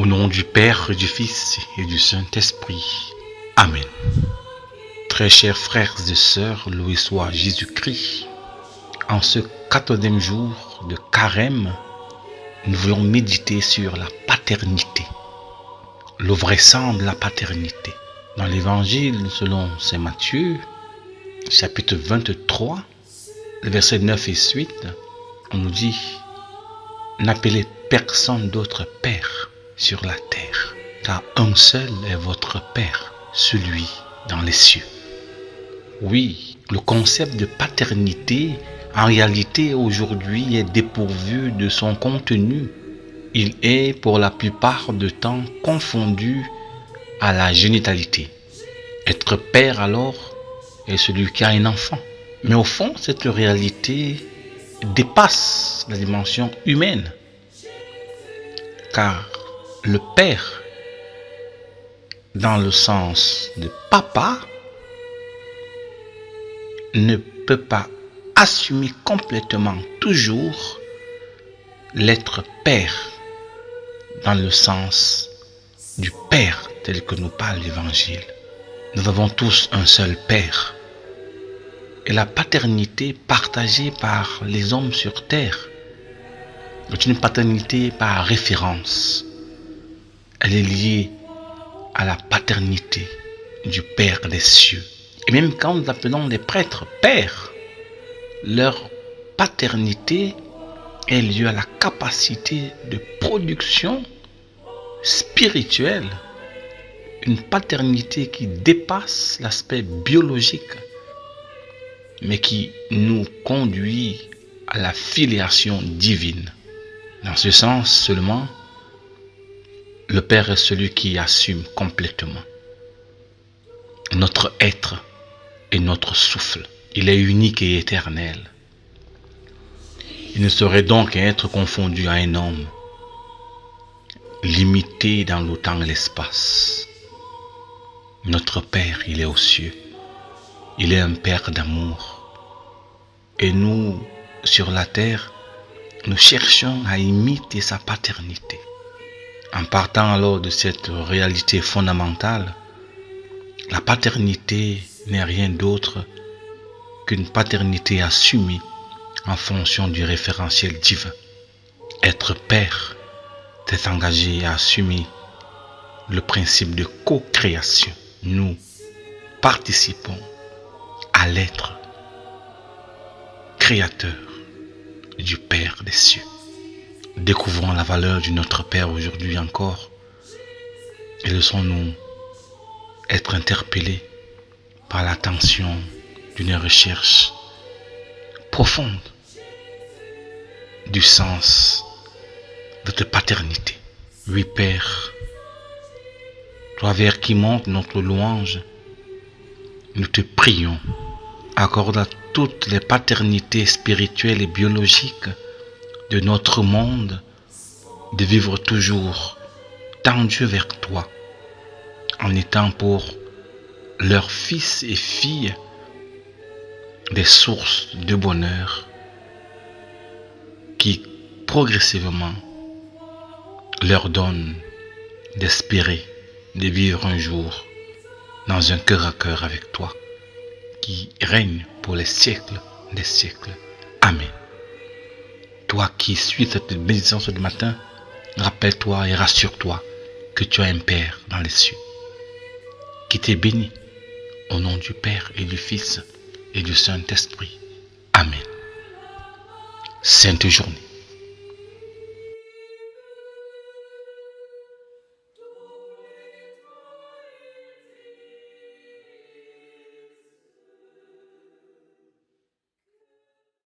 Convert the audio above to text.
Au nom du Père, du Fils et du Saint-Esprit. Amen. Très chers frères et sœurs, loué soit Jésus-Christ. En ce 14e jour de Carême, nous voulons méditer sur la paternité, le vrai sens de la paternité. Dans l'évangile selon saint Matthieu, chapitre 23, versets 9 et suite, on nous dit « N'appelez personne d'autre Père sur la terre, car un seul est votre Père, celui dans les cieux. » Oui, le concept de paternité, en réalité, aujourd'hui, est dépourvu de son contenu. Il est, pour la plupart du temps, confondu à la génitalité. Être père, alors, est celui qui a un enfant. Mais au fond, cette réalité dépasse la dimension humaine. Car le père, dans le sens de papa, ne peut pas assumer complètement toujours l'être père dans le sens du Père tel que nous parle l'Évangile. Nous avons tous un seul Père. Et la paternité partagée par les hommes sur terre est une paternité par référence. Elle est liée à la paternité du Père des cieux. Et même quand nous appelons les prêtres pères, leur paternité est liée à la capacité de production spirituelle, une paternité qui dépasse l'aspect biologique, mais qui nous conduit à la filiation divine. Dans ce sens seulement, le Père est celui qui assume complètement notre être et notre souffle. Il est unique et éternel. Il ne saurait donc être confondu à un homme, limité dans le temps et l'espace. Notre Père, il est aux cieux. Il est un Père d'amour. Et nous, sur la terre, nous cherchons à imiter sa paternité. En partant alors de cette réalité fondamentale, la paternité n'est rien d'autre qu'une paternité assumée en fonction du référentiel divin. Être père, c'est engagé à assumer le principe de co-création. Nous participons à l'être créateur du Père des cieux. Découvrons la valeur de notre Père aujourd'hui encore et laissons-nous être interpellés par l'attention d'une recherche profonde du sens de ta paternité. Oui, Père, toi vers qui monte notre louange, nous te prions, accorde à toutes les paternités spirituelles et biologiques de notre monde de vivre toujours tendus vers toi, en étant pour leurs fils et filles des sources de bonheur qui progressivement leur donnent d'espérer de vivre un jour dans un cœur à cœur avec toi qui règne pour les siècles des siècles. Amen. Toi qui suis cette bénédiction ce matin, rappelle-toi et rassure-toi que tu as un Père dans les cieux qui t'est béni au nom du Père et du Fils et du Saint-Esprit. Amen. Sainte journée.